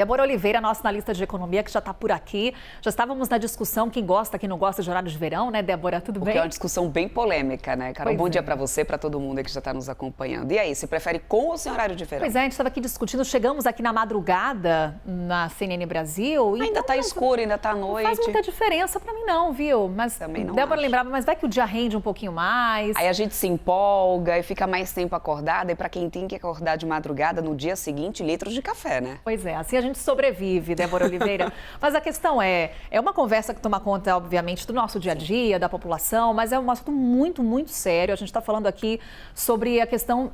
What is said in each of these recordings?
Débora Oliveira, nossa analista de economia, que já está por aqui. Já estávamos na discussão, quem gosta, quem não gosta de horário de verão, né, Débora? Tudo bem? Porque é uma discussão bem polêmica, né, Carol? Bom dia para você, para todo mundo que já está nos acompanhando. E aí, você prefere com ou sem horário de verão? Pois é, a gente estava aqui discutindo, chegamos aqui na madrugada na CNN Brasil. E ainda está escuro, ainda está à noite. Não faz muita diferença para mim não, viu? Mas também não Débora acho. lembrava, mas vai que o dia rende um pouquinho mais. Aí a gente se empolga e fica mais tempo acordada. E para quem tem que acordar de madrugada, no dia seguinte, litros de café, né? Pois é, assim a gente sobrevive, Débora Oliveira. Mas a questão é uma conversa que toma conta, obviamente, do nosso dia a dia, da população, mas é um assunto muito, muito sério. A gente está falando aqui sobre a questão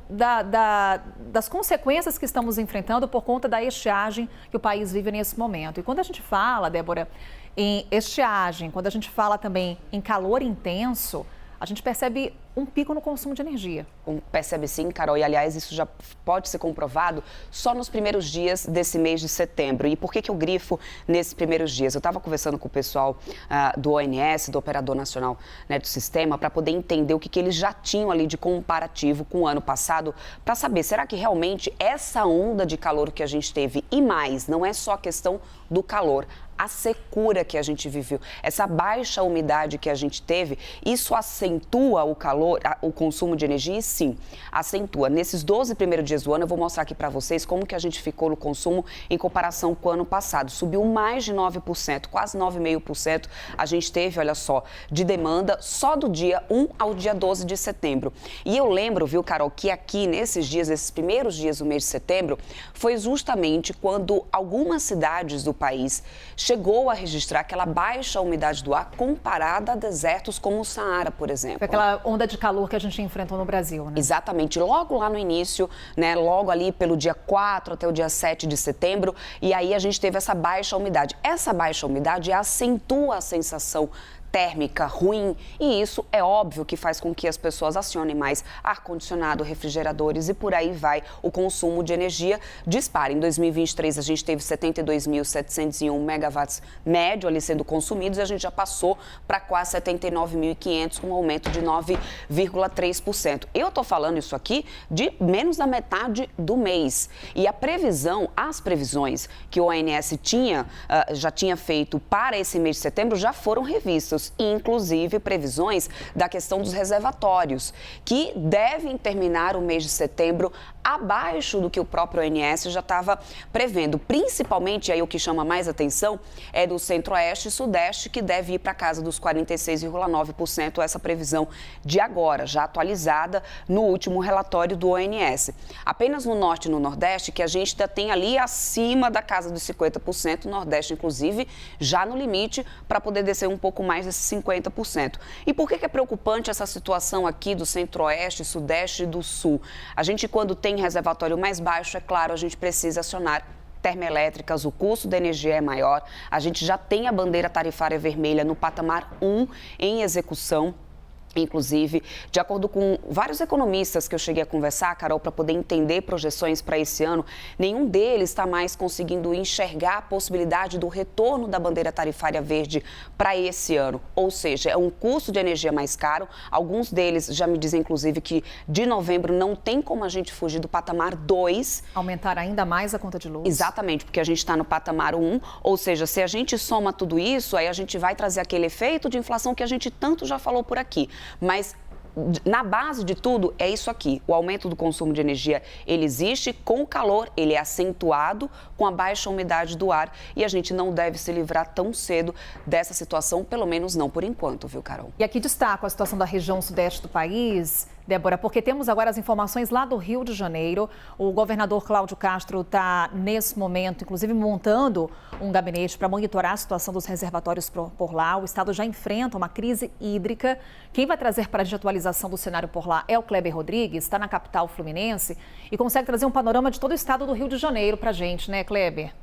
das consequências que estamos enfrentando por conta da estiagem que o país vive nesse momento. E quando a gente fala, Débora, em estiagem, quando a gente fala também em calor intenso, a gente percebe um pico no consumo de energia. Percebe sim, Carol, e aliás isso já pode ser comprovado só nos primeiros dias desse mês de setembro. E por que eu grifo nesses primeiros dias? Eu estava conversando com o pessoal do ONS, do Operador Nacional, né, do Sistema, para poder entender o que eles já tinham ali de comparativo com o ano passado, para saber, será que realmente essa onda de calor que a gente teve e mais, não é só a questão do calor, a secura que a gente viveu, essa baixa umidade que a gente teve, isso acentua o calor, o consumo de energia? E sim, acentua. Nesses 12 primeiros dias do ano, eu vou mostrar aqui para vocês como que a gente ficou no consumo em comparação com o ano passado. Subiu mais de 9%, quase 9,5% a gente teve, olha só, de demanda só do dia 1 ao dia 12 de setembro. E eu lembro, viu, Carol, que aqui nesses dias, esses primeiros dias do mês de setembro, foi justamente quando algumas cidades do país chegou a registrar aquela baixa umidade do ar comparada a desertos como o Saara, por exemplo. Foi aquela onda de calor que a gente enfrentou no Brasil, né? Exatamente. Logo lá no início, né, logo ali pelo dia 4 até o dia 7 de setembro, e aí a gente teve essa baixa umidade. Essa baixa umidade acentua a sensação térmica ruim, e isso é óbvio que faz com que as pessoas acionem mais ar-condicionado, refrigeradores e por aí vai, o consumo de energia dispara. Em 2023 a gente teve 72.701 megawatts médio ali sendo consumidos e a gente já passou para quase 79.500 com um aumento de 9,3%. Eu estou falando isso aqui de menos da metade do mês. E a previsão, as previsões que o ONS já tinha feito para esse mês de setembro já foram revistas. Inclusive previsões da questão dos reservatórios, que devem terminar o mês de setembro abaixo do que o próprio ONS já estava prevendo. Principalmente, aí o que chama mais atenção é do Centro-Oeste e Sudeste, que deve ir para casa dos 46,9%, essa previsão de agora, já atualizada no último relatório do ONS. Apenas no Norte e no Nordeste, que a gente ainda tem ali acima da casa dos 50%, o Nordeste, inclusive, já no limite para poder descer um pouco mais desses 50%. E por que é preocupante essa situação aqui do Centro-Oeste, Sudeste e do Sul? A gente, quando tem reservatório mais baixo, é claro, a gente precisa acionar termoelétricas, o custo da energia é maior, a gente já tem a bandeira tarifária vermelha no patamar 1 em execução. Inclusive, de acordo com vários economistas que eu cheguei a conversar, Carol, para poder entender projeções para esse ano, nenhum deles está mais conseguindo enxergar a possibilidade do retorno da bandeira tarifária verde para esse ano. Ou seja, é um custo de energia mais caro. Alguns deles já me dizem, inclusive, que de novembro não tem como a gente fugir do patamar 2. Aumentar ainda mais a conta de luz. Exatamente, porque a gente está no patamar 1. Ou seja, se a gente soma tudo isso, aí a gente vai trazer aquele efeito de inflação que a gente tanto já falou por aqui. Mas na base de tudo é isso aqui, o aumento do consumo de energia, ele existe, com o calor ele é acentuado com a baixa umidade do ar e a gente não deve se livrar tão cedo dessa situação, pelo menos não por enquanto, viu, Carol? E aqui destaco a situação da região sudeste do país, Débora, porque temos agora as informações lá do Rio de Janeiro. O governador Cláudio Castro está, nesse momento, inclusive montando um gabinete para monitorar a situação dos reservatórios por lá. O estado já enfrenta uma crise hídrica. Quem vai trazer para a gente a atualização do cenário por lá é o Kleber Rodrigues, está na capital fluminense e consegue trazer um panorama de todo o estado do Rio de Janeiro para a gente, né, Kleber?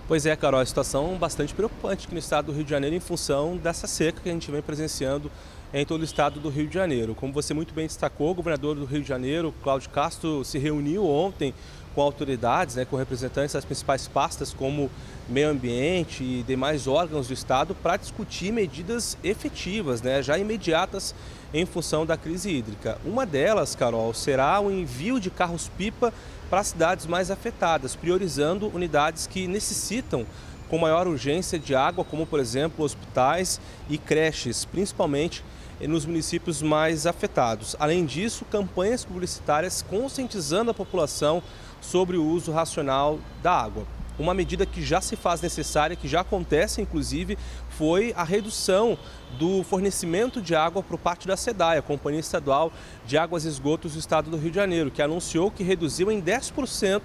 Pois é, Carol, a situação bastante preocupante aqui no estado do Rio de Janeiro em função dessa seca que a gente vem presenciando em todo o estado do Rio de Janeiro. Como você muito bem destacou, o governador do Rio de Janeiro, Cláudio Castro, se reuniu ontem com autoridades, com representantes das principais pastas como meio ambiente e demais órgãos do estado para discutir medidas efetivas, já imediatas em função da crise hídrica. Uma delas, Carol, será o envio de carros-pipa para as cidades mais afetadas, priorizando unidades que necessitam com maior urgência de água, como, por exemplo, hospitais e creches, principalmente nos municípios mais afetados. Além disso, campanhas publicitárias conscientizando a população sobre o uso racional da água. Uma medida que já se faz necessária, que já acontece, inclusive, foi a redução do fornecimento de água por parte da SEDAI, a Companhia Estadual de Águas e Esgotos do Estado do Rio de Janeiro, que anunciou que reduziu em 10%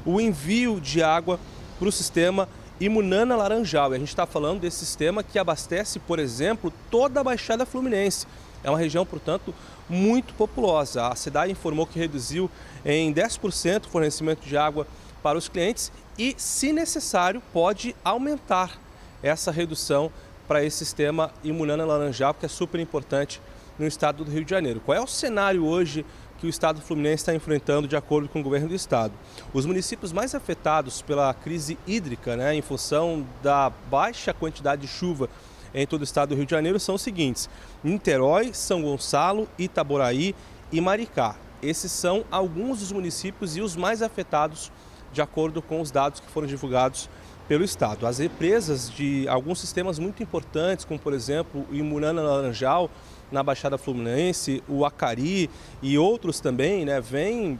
o envio de água para o sistema Imunana Laranjal. E a gente está falando desse sistema que abastece, por exemplo, toda a Baixada Fluminense. É uma região, portanto, muito populosa. A SEDAI informou que reduziu em 10% o fornecimento de água para os clientes e, se necessário, pode aumentar essa redução para esse sistema Imunana Laranjal, que é super importante no estado do Rio de Janeiro. Qual é o cenário hoje que o estado fluminense está enfrentando de acordo com o governo do estado? Os municípios mais afetados pela crise hídrica, em função da baixa quantidade de chuva em todo o estado do Rio de Janeiro, são os seguintes: Niterói, São Gonçalo, Itaboraí e Maricá. Esses são alguns dos municípios e os mais afetados de acordo com os dados que foram divulgados pelo estado. As represas de alguns sistemas muito importantes, como por exemplo o Imunana Laranjal, na Baixada Fluminense, o Acari e outros também, vem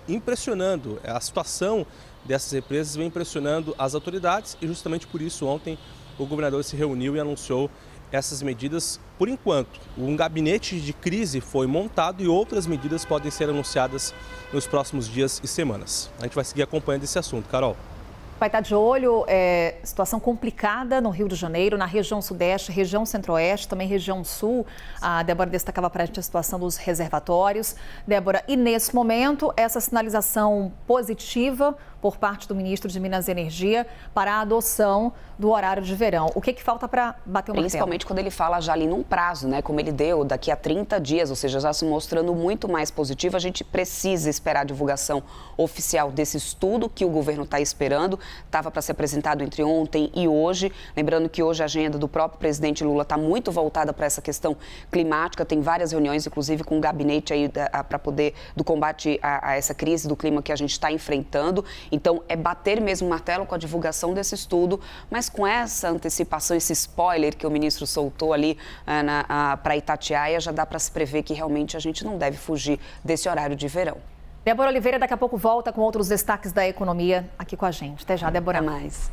impressionando. A situação dessas represas vem impressionando as autoridades e justamente por isso ontem o governador se reuniu e anunciou essas medidas por enquanto. Um gabinete de crise foi montado e outras medidas podem ser anunciadas nos próximos dias e semanas. A gente vai seguir acompanhando esse assunto. Carol. Vai estar de olho, situação complicada no Rio de Janeiro, na região sudeste, região centro-oeste, também região sul. A Débora destacava para a gente a situação dos reservatórios. Débora, e nesse momento, essa sinalização positiva por parte do ministro de Minas e Energia para a adoção do horário de verão. O que falta para bater o martelo? Principalmente quando ele fala já ali num prazo, como ele deu, daqui a 30 dias, ou seja, já se mostrando muito mais positivo. A gente precisa esperar a divulgação oficial desse estudo que o governo está esperando. Estava para ser apresentado entre ontem e hoje. Lembrando que hoje a agenda do próprio presidente Lula está muito voltada para essa questão climática. Tem várias reuniões, inclusive com o gabinete aí para poder do combate a essa crise do clima que a gente está enfrentando. Então, é bater mesmo o martelo com a divulgação desse estudo, mas com essa antecipação, esse spoiler que o ministro soltou ali para Itatiaia, já dá para se prever que realmente a gente não deve fugir desse horário de verão. Débora Oliveira daqui a pouco volta com outros destaques da economia aqui com a gente. Até já, Débora. Até mais.